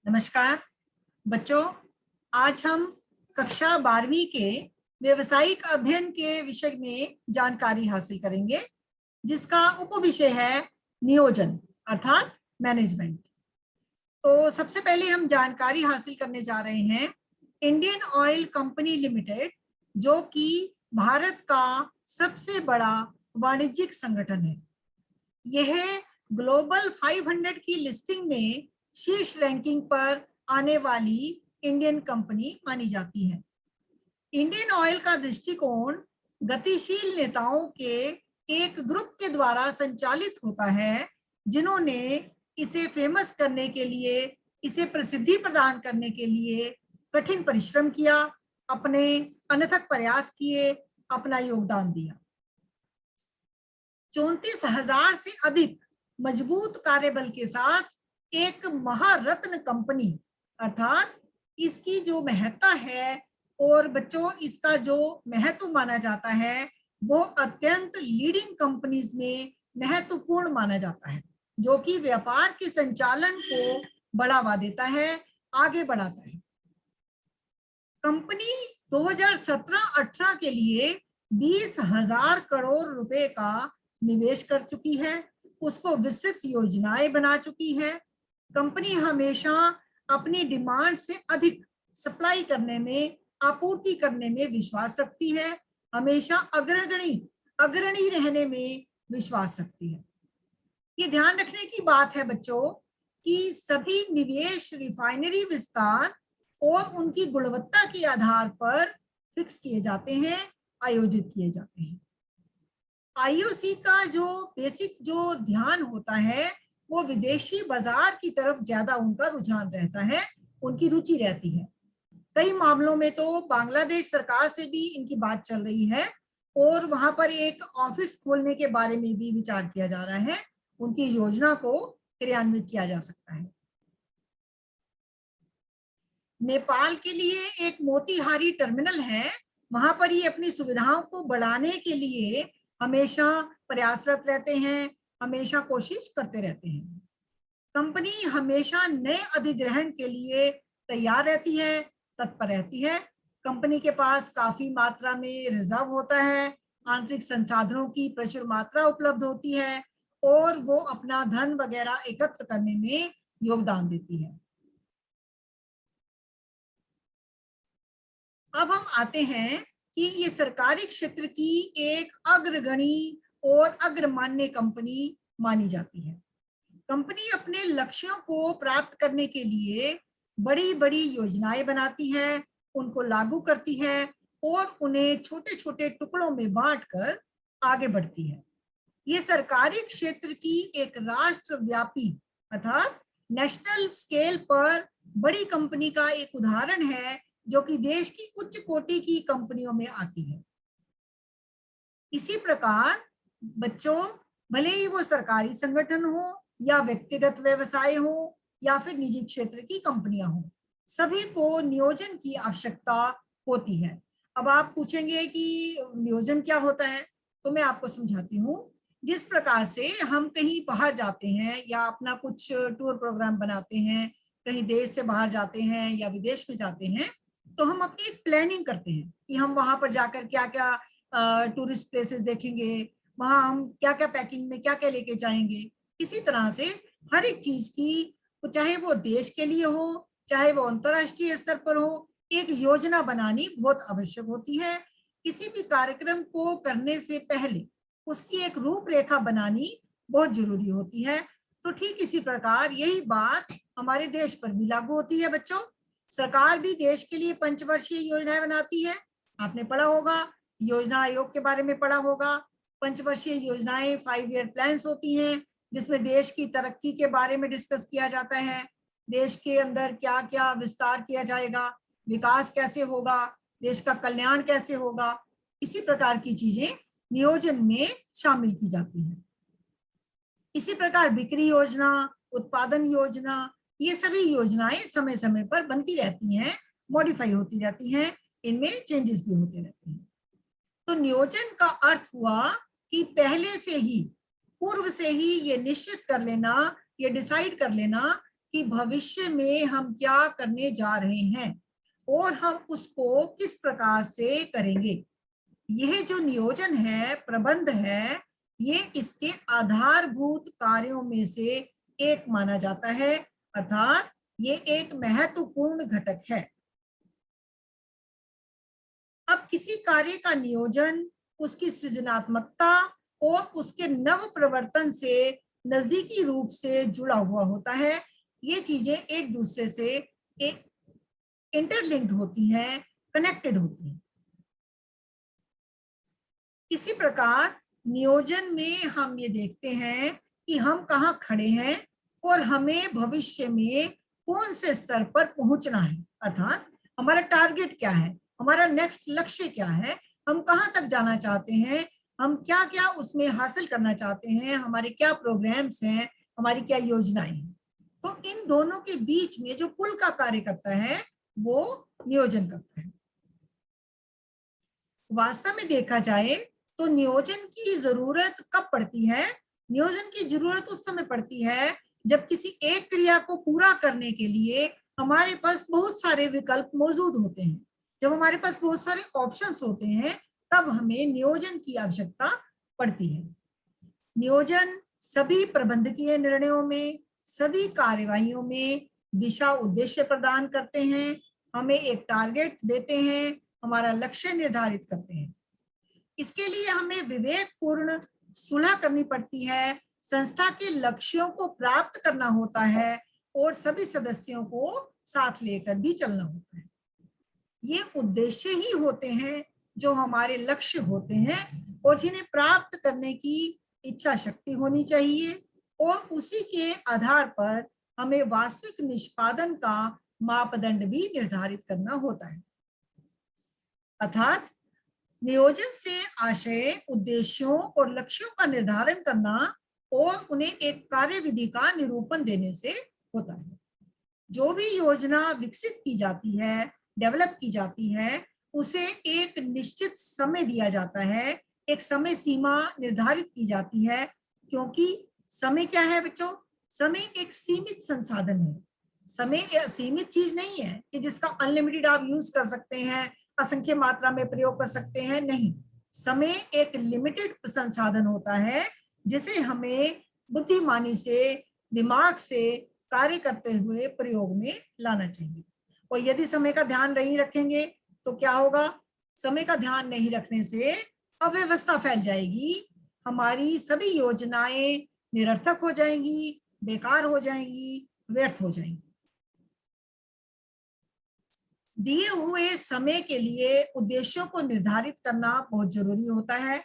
नमस्कार बच्चों, आज हम कक्षा 12वीं के व्यवसायिक अध्ययन के विषय में जानकारी हासिल करेंगे, जिसका उपविषय है नियोजन अर्थात मैनेजमेंट। तो सबसे पहले हम जानकारी हासिल करने जा रहे हैं इंडियन ऑयल कंपनी लिमिटेड, जो कि भारत का सबसे बड़ा वाणिज्यिक संगठन है। यह ग्लोबल 500 की लिस्टिंग में शीर्ष रैंकिंग पर आने वाली इंडियन कंपनी मानी जाती है। इंडियन ऑयल का दृष्टिकोण गतिशील नेताओं के एक ग्रुप के द्वारा संचालित होता है, जिन्होंने इसे फेमस करने के लिए, इसे प्रसिद्धि प्रदान करने के लिए कठिन परिश्रम किया, अपने अनथक प्रयास किए, अपना योगदान दिया। 34,000 से अधिक मजबूत कार्यबल के साथ एक महारत्न कंपनी अर्थात इसकी जो महत्ता है और बच्चों इसका जो महत्व माना जाता है वो अत्यंत लीडिंग कंपनीज में महत्वपूर्ण माना जाता है, जो कि व्यापार के संचालन को बढ़ावा देता है, आगे बढ़ाता है। कंपनी 2017-18 के लिए 20,000 करोड़ रुपए का निवेश कर चुकी है, उसको विस्तृत योजनाएं बना चुकी है। कंपनी हमेशा अपनी डिमांड से अधिक सप्लाई करने में, आपूर्ति करने में विश्वास रखती है, हमेशा अग्रणी रहने में विश्वास रखती है। ये ध्यान रखने की बात है बच्चों कि सभी निवेश रिफाइनरी विस्तार और उनकी गुणवत्ता के आधार पर फिक्स किए जाते हैं, आयोजित किए जाते हैं। आईओसी का जो बेसिक जो ध्यान होता है वो विदेशी बाजार की तरफ ज्यादा उनका रुझान रहता है, उनकी रुचि रहती है। कई मामलों में तो बांग्लादेश सरकार से भी इनकी बात चल रही है और वहां पर एक ऑफिस खोलने के बारे में भी विचार किया जा रहा है, उनकी योजना को क्रियान्वित किया जा सकता है। नेपाल के लिए एक मोतीहारी टर्मिनल है, वहां पर ये अपनी सुविधाओं को बढ़ाने के लिए हमेशा प्रयासरत रहते हैं, हमेशा कोशिश करते रहते हैं। कंपनी हमेशा नए अधिग्रहण के लिए तैयार रहती है, तत्पर रहती है। कंपनी के पास काफी मात्रा में रिजर्व होता है, आंतरिक संसाधनों की प्रचुर मात्रा उपलब्ध होती है और वो अपना धन वगैरह एकत्र करने में योगदान देती है। अब हम आते हैं कि ये सरकारी क्षेत्र की एक अग्रगणी और अग्रमान्य कंपनी मानी जाती है। कंपनी अपने लक्ष्यों को प्राप्त करने के लिए बड़ी बड़ी योजनाएं बनाती है, उनको लागू करती है और उन्हें छोटे छोटे टुकड़ों में बांटकर आगे बढ़ती है। ये सरकारी क्षेत्र की एक राष्ट्रव्यापी अर्थात नेशनल स्केल पर बड़ी कंपनी का एक उदाहरण है, जो कि देश की उच्च कोटि की कंपनियों में आती है। इसी प्रकार बच्चों, भले ही वो सरकारी संगठन हो या व्यक्तिगत व्यवसाय हो या फिर निजी क्षेत्र की कंपनियां हो, सभी को नियोजन की आवश्यकता होती है। अब आप पूछेंगे कि नियोजन क्या होता है, तो मैं आपको समझाती हूँ। जिस प्रकार से हम कहीं बाहर जाते हैं या अपना कुछ टूर प्रोग्राम बनाते हैं, कहीं देश से बाहर जाते हैं या विदेश में जाते हैं, तो हम अपनी एक प्लानिंग करते हैं कि हम वहां पर जाकर क्या क्या टूरिस्ट प्लेसेस देखेंगे, वहां हम क्या क्या पैकिंग में क्या क्या लेके जाएंगे। इसी तरह से हर एक चीज की, चाहे वो देश के लिए हो, चाहे वो अंतर्राष्ट्रीय स्तर पर हो, एक योजना बनानी बहुत आवश्यक होती है। किसी भी कार्यक्रम को करने से पहले उसकी एक रूपरेखा बनानी बहुत जरूरी होती है। तो ठीक इसी प्रकार यही बात हमारे देश पर भी लागू होती है बच्चों। सरकार भी देश के लिए पंचवर्षीय योजनाएं बनाती है। आपने पढ़ा होगा, योजना आयोग के बारे में पढ़ा होगा। पंचवर्षीय योजनाएं 5 ईयर प्लान्स होती हैं, जिसमें देश की तरक्की के बारे में डिस्कस किया जाता है। देश के अंदर क्या क्या विस्तार किया जाएगा, विकास कैसे होगा, देश का कल्याण कैसे होगा, इसी प्रकार की चीजें नियोजन में शामिल की जाती हैं। इसी प्रकार बिक्री योजना, उत्पादन योजना, ये सभी योजनाएं समय समय पर बनती रहती हैं, मॉडिफाई होती रहती हैं, इनमें चेंजेस भी होते रहते हैं। तो नियोजन का अर्थ हुआ कि पहले से ही, पूर्व से ही ये निश्चित कर लेना, ये डिसाइड कर लेना कि कि भविष्य में हम क्या करने जा रहे हैं और हम उसको किस प्रकार से करेंगे। यह जो नियोजन है, प्रबंध है, ये इसके आधारभूत कार्यों में से एक माना जाता है, अर्थात ये एक महत्वपूर्ण घटक है। अब किसी कार्य का नियोजन उसकी सृजनात्मकता और उसके नव प्रवर्तन से नजदीकी रूप से जुड़ा हुआ होता है। ये चीजें एक दूसरे से इंटरलिंक्ड होती हैं, कनेक्टेड होती हैं। इसी प्रकार नियोजन में हम ये देखते हैं कि हम कहाँ खड़े हैं और हमें भविष्य में कौन से स्तर पर पहुंचना है, अर्थात हमारा टारगेट क्या है, हमारा नेक्स्ट लक्ष्य क्या है, हम कहाँ तक जाना चाहते हैं, हम क्या क्या उसमें हासिल करना चाहते हैं, हमारे क्या प्रोग्राम्स हैं, हमारी क्या योजनाएं हैं। तो इन दोनों के बीच में जो पुल का कार्य करता है वो नियोजन करता है। वास्तव में देखा जाए तो नियोजन की जरूरत कब पड़ती है? नियोजन की जरूरत उस समय पड़ती है जब किसी एक क्रिया को पूरा करने के लिए हमारे पास बहुत सारे विकल्प मौजूद होते हैं। जब हमारे पास बहुत सारे ऑप्शंस होते हैं तब हमें नियोजन की आवश्यकता पड़ती है। नियोजन सभी प्रबंधकीय निर्णयों में, सभी कार्यवाहियों में दिशा उद्देश्य प्रदान करते हैं, हमें एक टारगेट देते हैं, हमारा लक्ष्य निर्धारित करते हैं। इसके लिए हमें विवेकपूर्ण सुलह करनी पड़ती है, संस्था के लक्ष्यों को प्राप्त करना होता है और सभी सदस्यों को साथ लेकर भी चलना होता है। ये उद्देश्य ही होते हैं जो हमारे लक्ष्य होते हैं और जिन्हें प्राप्त करने की इच्छा शक्ति होनी चाहिए और उसी के आधार पर हमें वास्तविक निष्पादन का मापदंड भी निर्धारित करना होता है। अर्थात नियोजन से आशय, उद्देश्यों और लक्ष्यों का निर्धारण करना और उन्हें एक कार्यविधि का निरूपण देने से होता है। जो भी योजना विकसित की जाती है, डेवलप की जाती है, उसे एक निश्चित समय दिया जाता है, एक समय सीमा निर्धारित की जाती है, क्योंकि समय क्या है बच्चों? समय एक सीमित संसाधन है। समय सीमित चीज नहीं है कि जिसका अनलिमिटेड आप यूज कर सकते हैं, असंख्य मात्रा में प्रयोग कर सकते हैं, नहीं। समय एक लिमिटेड संसाधन होता है जिसे हमें बुद्धिमानी से, दिमाग से कार्य करते हुए प्रयोग में लाना चाहिए। और यदि समय का ध्यान नहीं रखेंगे तो क्या होगा? समय का ध्यान नहीं रखने से अव्यवस्था फैल जाएगी, हमारी सभी योजनाएं निरर्थक हो जाएंगी, बेकार हो जाएंगी, व्यर्थ हो जाएंगी। दिए हुए समय के लिए उद्देश्यों को निर्धारित करना बहुत जरूरी होता है।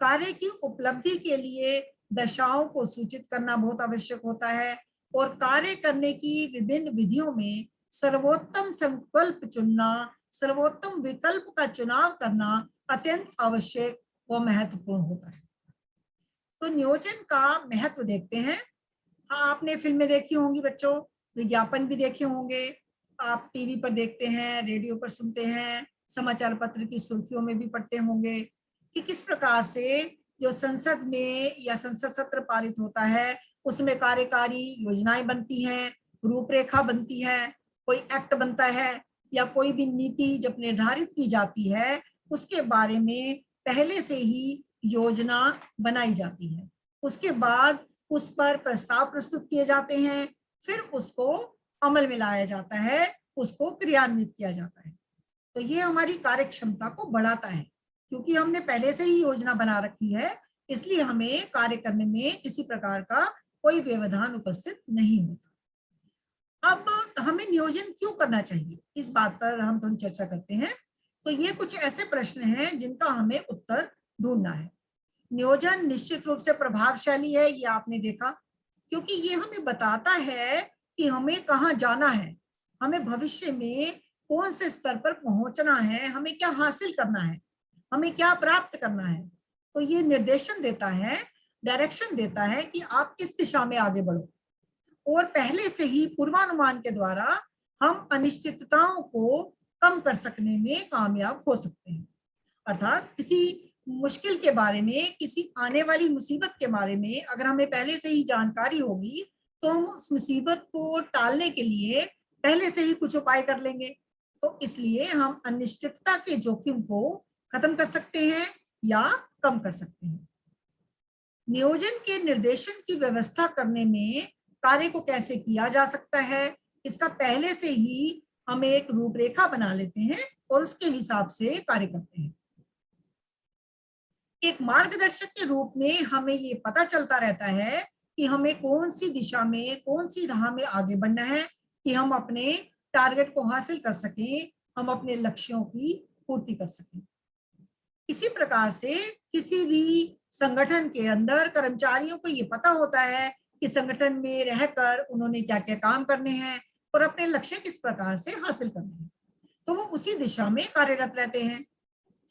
कार्य की उपलब्धि के लिए दशाओं को सूचित करना बहुत आवश्यक होता है और कार्य करने की विभिन्न विधियों में सर्वोत्तम संकल्प चुनना, सर्वोत्तम विकल्प का चुनाव करना अत्यंत आवश्यक व महत्वपूर्ण होता है। तो नियोजन का महत्व देखते हैं। हाँ, आपने फिल्में देखी होंगी बच्चों, विज्ञापन भी देखे होंगे, आप टीवी पर देखते हैं, रेडियो पर सुनते हैं, समाचार पत्र की सुर्खियों में भी पढ़ते होंगे कि किस प्रकार से जो संसद में या संसद सत्र पारित होता है उसमें कार्यकारी योजनाएं बनती हैं, रूपरेखा बनती है, कोई एक्ट बनता है या कोई भी नीति जब निर्धारित की जाती है उसके बारे में पहले से ही योजना बनाई जाती है। उसके बाद उस पर प्रस्ताव प्रस्तुत किए जाते हैं, फिर उसको अमल में लाया जाता है, उसको क्रियान्वित किया जाता है। तो ये हमारी कार्य क्षमता को बढ़ाता है, क्योंकि हमने पहले से ही योजना बना रखी है, इसलिए हमें कार्य करने में किसी प्रकार का कोई व्यवधान उपस्थित नहीं होता। अब हमें नियोजन क्यों करना चाहिए, इस बात पर हम थोड़ी चर्चा करते हैं। तो ये कुछ ऐसे प्रश्न हैं जिनका हमें उत्तर ढूंढना है। नियोजन निश्चित रूप से प्रभावशाली है, ये आपने देखा, क्योंकि ये हमें बताता है कि हमें कहाँ जाना है, हमें भविष्य में कौन से स्तर पर पहुंचना है, हमें क्या हासिल करना है, हमें क्या प्राप्त करना है। तो ये निर्देशन देता है, डायरेक्शन देता है कि आप किस दिशा में आगे बढ़ो, और पहले से ही पूर्वानुमान के द्वारा हम अनिश्चितताओं को कम कर सकने में कामयाब हो सकते हैं। अर्थात किसी मुश्किल के बारे में, किसी आने वाली मुसीबत के बारे में अगर हमें पहले से ही जानकारी होगी तो हम उस मुसीबत को टालने के लिए पहले से ही कुछ उपाय कर लेंगे। तो इसलिए हम अनिश्चितता के जोखिम को खत्म कर सकते हैं या कम कर सकते हैं। नियोजन के निर्देशन की व्यवस्था करने में कार्य को कैसे किया जा सकता है, इसका पहले से ही हम एक रूपरेखा बना लेते हैं और उसके हिसाब से कार्य करते हैं। एक मार्गदर्शक के रूप में हमें ये पता चलता रहता है कि हमें कौन सी दिशा में, कौन सी राह में आगे बढ़ना है कि हम अपने टारगेट को हासिल कर सकें, हम अपने लक्ष्यों की पूर्ति कर सकें। इसी प्रकार से किसी भी संगठन के अंदर कर्मचारियों को ये पता होता है कि संगठन में रहकर उन्होंने क्या क्या काम करने हैं और अपने लक्ष्य किस प्रकार से हासिल करने हैं, तो वो उसी दिशा में कार्यरत रहते हैं।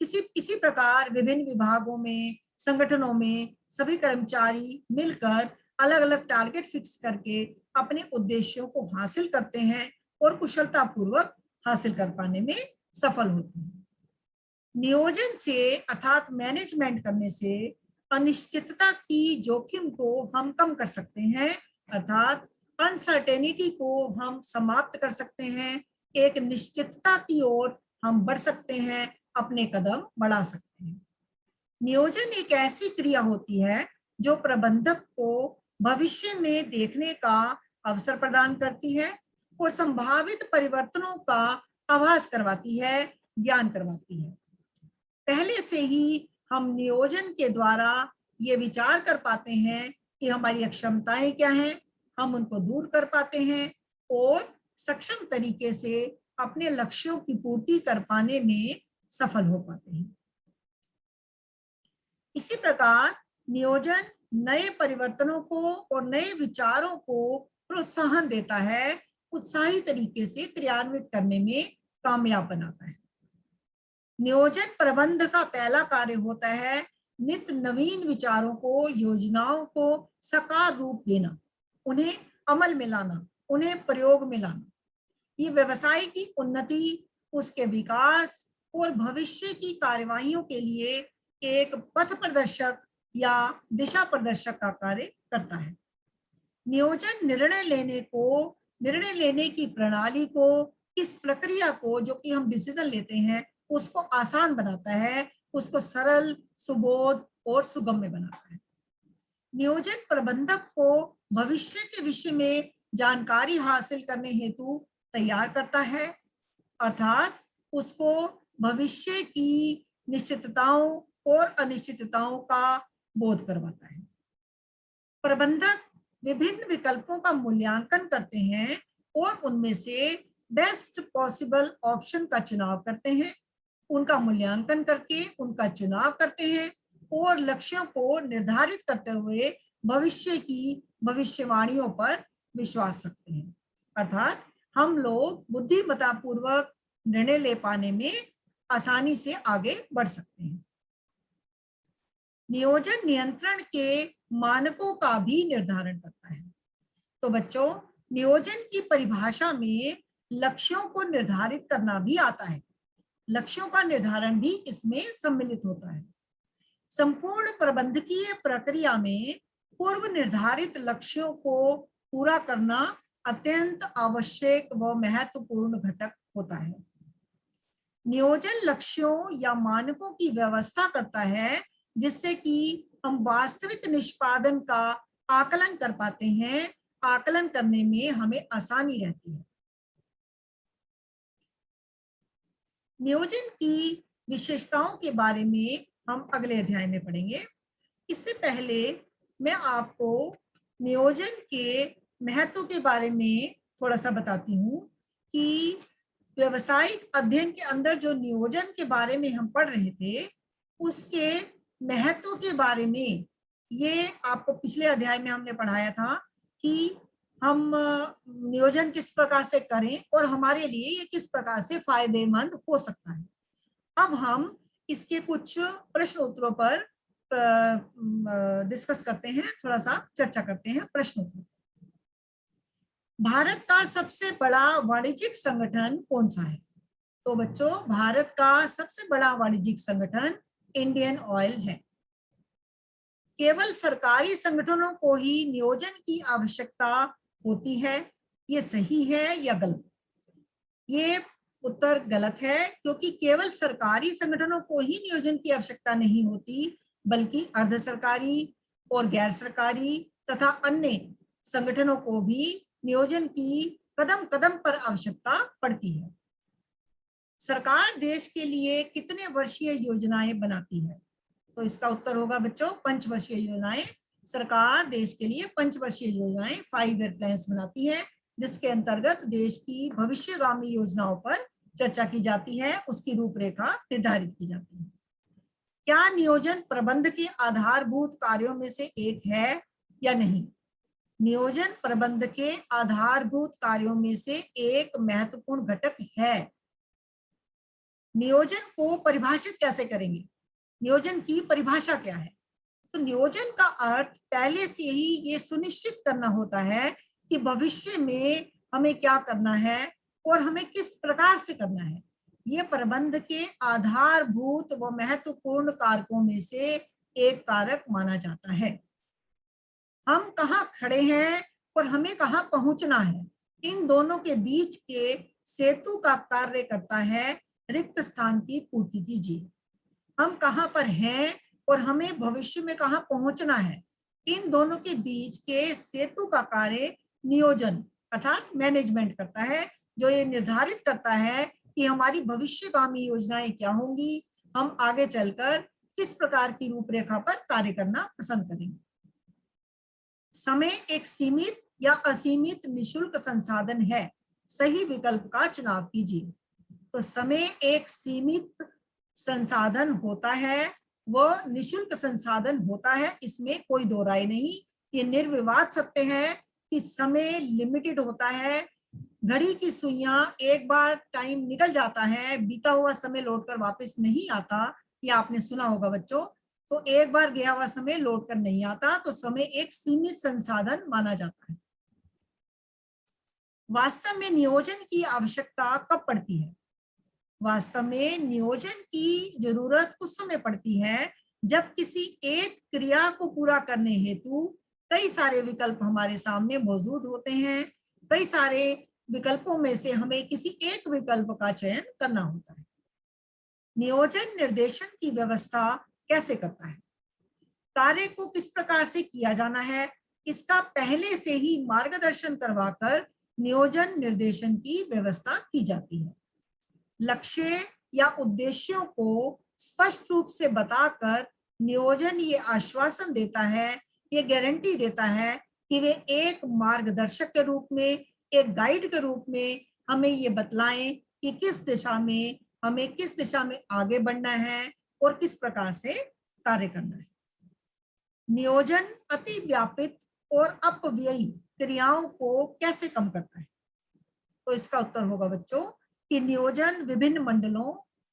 इसी प्रकार विभिन्न विभागों में, संगठनों में सभी कर्मचारी मिलकर अलग अलग टारगेट फिक्स करके अपने उद्देश्यों को हासिल करते हैं और कुशलता पूर्वक हासिल कर पाने में सफल होते हैं। नियोजन से अर्थात मैनेजमेंट करने से अनिश्चितता की जोखिम को हम कम कर सकते हैं, अर्थात अनसर्टेनिटी को हम समाप्त कर सकते हैं, एक निश्चितता की ओर हम बढ़ सकते हैं, अपने कदम बढ़ा सकते हैं। नियोजन एक ऐसी क्रिया होती है जो प्रबंधक को भविष्य में देखने का अवसर प्रदान करती है और संभावित परिवर्तनों का आभास करवाती है, ज्ञान करवाती है। पहले से ही हम नियोजन के द्वारा ये विचार कर पाते हैं कि हमारी अक्षमताएं क्या हैं, हम उनको दूर कर पाते हैं और सक्षम तरीके से अपने लक्ष्यों की पूर्ति कर पाने में सफल हो पाते हैं। इसी प्रकार नियोजन नए परिवर्तनों को और नए विचारों को प्रोत्साहन देता है, उत्साही तरीके से क्रियान्वित करने में कामयाब बनाता है। नियोजन प्रबंध का पहला कार्य होता है नित्य नवीन विचारों को, योजनाओं को साकार रूप देना, उन्हें अमल में लाना, उन्हें प्रयोग में लाना। ये व्यवसाय की उन्नति, उसके विकास और भविष्य की कार्यवाहियों के लिए एक पथ प्रदर्शक या दिशा प्रदर्शक का कार्य करता है। नियोजन निर्णय लेने की प्रणाली को, इस प्रक्रिया को जो कि हम डिसीजन लेते हैं उसको आसान बनाता है, उसको सरल, सुबोध और सुगम्य बनाता है। नियोजन प्रबंधक को भविष्य के विषय में जानकारी हासिल करने हेतु तैयार करता है, अर्थात उसको भविष्य की निश्चितताओं और अनिश्चितताओं का बोध करवाता है। प्रबंधक विभिन्न विकल्पों का मूल्यांकन करते हैं और उनमें से बेस्ट पॉसिबल ऑप्शन का चुनाव करते हैं, उनका मूल्यांकन करके उनका चुनाव करते हैं और लक्ष्यों को निर्धारित करते हुए भविष्य की भविष्यवाणियों पर विश्वास रखते हैं, अर्थात हम लोग बुद्धिमत्ता पूर्वक निर्णय ले पाने में आसानी से आगे बढ़ सकते हैं। नियोजन नियंत्रण के मानकों का भी निर्धारण करता है। तो बच्चों, नियोजन की परिभाषा में लक्ष्यों को निर्धारित करना भी आता है, लक्ष्यों का निर्धारण भी इसमें सम्मिलित होता है। संपूर्ण प्रबंधकीय प्रक्रिया में पूर्व निर्धारित लक्ष्यों को पूरा करना अत्यंत आवश्यक व महत्वपूर्ण घटक होता है। नियोजन लक्ष्यों या मानकों की व्यवस्था करता है जिससे कि हम वास्तविक निष्पादन का आकलन कर पाते हैं, आकलन करने में हमें आसानी रहती है। नियोजन की विशेषताओं के बारे में हम अगले अध्याय में पढ़ेंगे। इससे पहले मैं आपको नियोजन के महत्व के बारे में थोड़ा सा बताती हूँ कि व्यावसायिक अध्ययन के अंदर जो नियोजन के बारे में हम पढ़ रहे थे उसके महत्व के बारे में, ये आपको पिछले अध्याय में हमने पढ़ाया था कि हम नियोजन किस प्रकार से करें और हमारे लिए ये किस प्रकार से फायदेमंद हो सकता है। अब हम इसके कुछ प्रश्न उत्तरों पर डिस्कस करते हैं, थोड़ा सा चर्चा करते हैं प्रश्न उत्तर। भारत का सबसे बड़ा वाणिज्यिक संगठन कौन सा है? तो बच्चों, भारत का सबसे बड़ा वाणिज्यिक संगठन इंडियन ऑयल है। केवल सरकारी संगठनों को ही नियोजन की आवश्यकता होती है। ये सही है या गलत? ये उत्तर गलत है, क्योंकि केवल सरकारी संगठनों को ही नियोजन की आवश्यकता नहीं होती, बल्कि अर्ध सरकारी और गैर सरकारी तथा अन्य संगठनों को भी नियोजन की कदम कदम पर आवश्यकता पड़ती है। सरकार देश के लिए कितने वर्षीय योजनाएं बनाती है? तो इसका उत्तर होगा बच्चों पंचवर्षीय योजनाएं। सरकार देश के लिए पंचवर्षीय योजनाएं 5 ईयर प्लान्स बनाती है, जिसके अंतर्गत देश की भविष्यगामी योजनाओं पर चर्चा की जाती है, उसकी रूपरेखा निर्धारित की जाती है। क्या नियोजन प्रबंध के आधारभूत कार्यों में से एक है या नहीं? नियोजन प्रबंध के आधारभूत कार्यों में से एक महत्वपूर्ण घटक है। नियोजन को परिभाषित कैसे करेंगे? नियोजन की परिभाषा क्या है? तो नियोजन का अर्थ पहले से ही ये सुनिश्चित करना होता है कि भविष्य में हमें क्या करना है और हमें किस प्रकार से करना है। ये प्रबंध के आधारभूत व महत्वपूर्ण कारकों में से एक कारक माना जाता है। हम कहाँ खड़े हैं और हमें कहाँ पहुंचना है, इन दोनों के बीच के सेतु का कार्य करता है रिक्त स्थान की पूर्ति कीजिए। हम कहाँ पर हैं और हमें भविष्य में कहाँ पहुंचना है, इन दोनों के बीच के सेतु का कार्य नियोजन अर्थात मैनेजमेंट करता है, जो ये निर्धारित करता है कि हमारी भविष्यगामी योजनाएं क्या होंगी, हम आगे चलकर किस प्रकार की रूपरेखा पर कार्य करना पसंद करेंगे। समय एक सीमित या असीमित निशुल्क संसाधन है, सही विकल्प का चुनाव कीजिए। तो समय एक सीमित संसाधन होता है, वह निशुल्क संसाधन होता है, इसमें कोई दो राय नहीं। ये निर्विवाद सत्य है कि समय लिमिटेड होता है। घड़ी की सुइयां एक बार टाइम निकल जाता है, बीता हुआ समय लौटकर वापस नहीं आता, ये आपने सुना होगा बच्चों। तो एक बार गया हुआ समय लौट कर नहीं आता, तो समय एक सीमित संसाधन माना जाता है। वास्तव में नियोजन की आवश्यकता कब पड़ती है? वास्तव में नियोजन की जरूरत उस समय पड़ती है जब किसी एक क्रिया को पूरा करने हेतु कई सारे विकल्प हमारे सामने मौजूद होते हैं। कई सारे विकल्पों में से हमें किसी एक विकल्प का चयन करना होता है। नियोजन निर्देशन की व्यवस्था कैसे करता है? कार्य को किस प्रकार से किया जाना है, इसका पहले से ही मार्गदर्शन करवाकर नियोजन निर्देशन की व्यवस्था की जाती है। लक्ष्य या उद्देश्यों को स्पष्ट रूप से बताकर नियोजन ये आश्वासन देता है, ये गारंटी देता है कि वे एक मार्गदर्शक के रूप में, एक गाइड के रूप में हमें ये बतलाएं कि किस दिशा में आगे बढ़ना है और किस प्रकार से कार्य करना है। नियोजन अति व्यापित और अपव्ययी क्रियाओं को कैसे कम करता है? तो इसका उत्तर होगा बच्चों कि नियोजन विभिन्न मंडलों,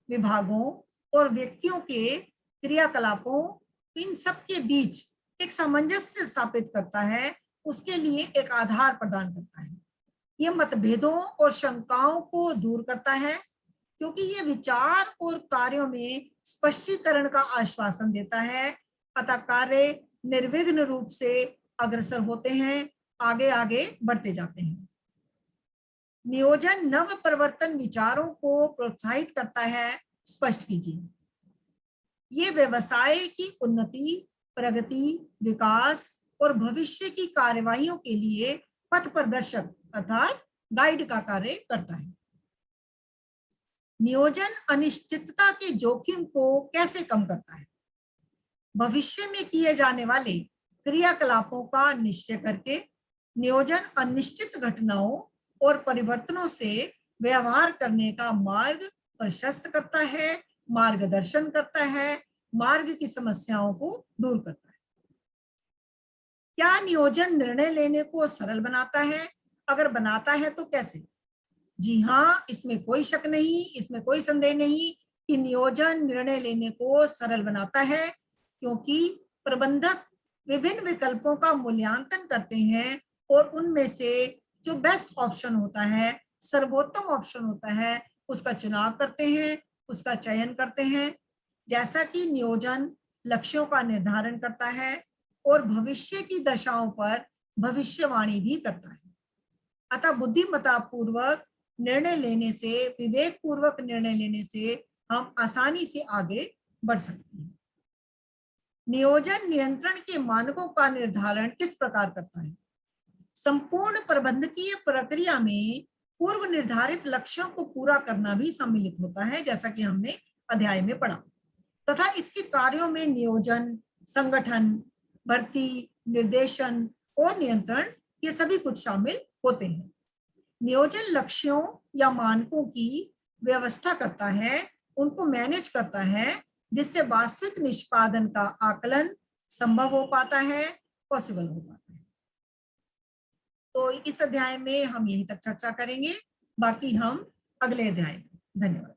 विभागों और व्यक्तियों के क्रियाकलापों, इन सब के बीच एक सामंजस्य स्थापित करता है, उसके लिए एक आधार प्रदान करता है। ये मतभेदों और शंकाओं को दूर करता है, क्योंकि ये विचार और कार्यों में स्पष्टीकरण का आश्वासन देता है, अतः कार्य निर्विघ्न रूप से अग्रसर होते हैं, आगे आगे बढ़ते जाते हैं। नियोजन नव परिवर्तन विचारों को प्रोत्साहित करता है, स्पष्ट कीजिए। ये व्यवसाय की उन्नति, प्रगति, विकास और भविष्य की कार्यवाहियों के लिए पथ प्रदर्शक अर्थात गाइड का कार्य करता है। नियोजन अनिश्चितता के जोखिम को कैसे कम करता है? भविष्य में किए जाने वाले क्रियाकलापों का निश्चय करके नियोजन अनिश्चित घटनाओं और परिवर्तनों से व्यवहार करने का मार्ग प्रशस्त करता है, मार्गदर्शन करता है, मार्ग की समस्याओं को दूर करता है। क्या नियोजन निर्णय लेने को सरल बनाता है? अगर बनाता है तो कैसे? जी हाँ, इसमें कोई शक नहीं, इसमें कोई संदेह नहीं कि नियोजन निर्णय लेने को सरल बनाता है, क्योंकि प्रबंधक विभिन्न विकल्पों का मूल्यांकन करते हैं और उनमें से जो बेस्ट ऑप्शन होता है, सर्वोत्तम ऑप्शन होता है, उसका चुनाव करते हैं, उसका चयन करते हैं। जैसा कि नियोजन लक्ष्यों का निर्धारण करता है और भविष्य की दशाओं पर भविष्यवाणी भी करता है। अतः बुद्धिमत्ता पूर्वक निर्णय लेने से, विवेक पूर्वक निर्णय लेने से हम आसानी से आगे बढ़ सकते हैं। नियोजन नियंत्रण के मानकों का निर्धारण किस प्रकार करता है? संपूर्ण प्रबंधकीय प्रक्रिया में पूर्व निर्धारित लक्ष्यों को पूरा करना भी सम्मिलित होता है, जैसा कि हमने अध्याय में पढ़ा, तथा इसके कार्यों में नियोजन, संगठन, भर्ती, निर्देशन और नियंत्रण, ये सभी कुछ शामिल होते हैं। नियोजन लक्ष्यों या मानकों की व्यवस्था करता है, उनको मैनेज करता है, जिससे वास्तविक निष्पादन का आकलन संभव हो पाता है, पॉसिबल हो पाता है। तो इस अध्याय में हम यहीं तक चर्चा करेंगे, बाकी हम अगले अध्याय में। धन्यवाद।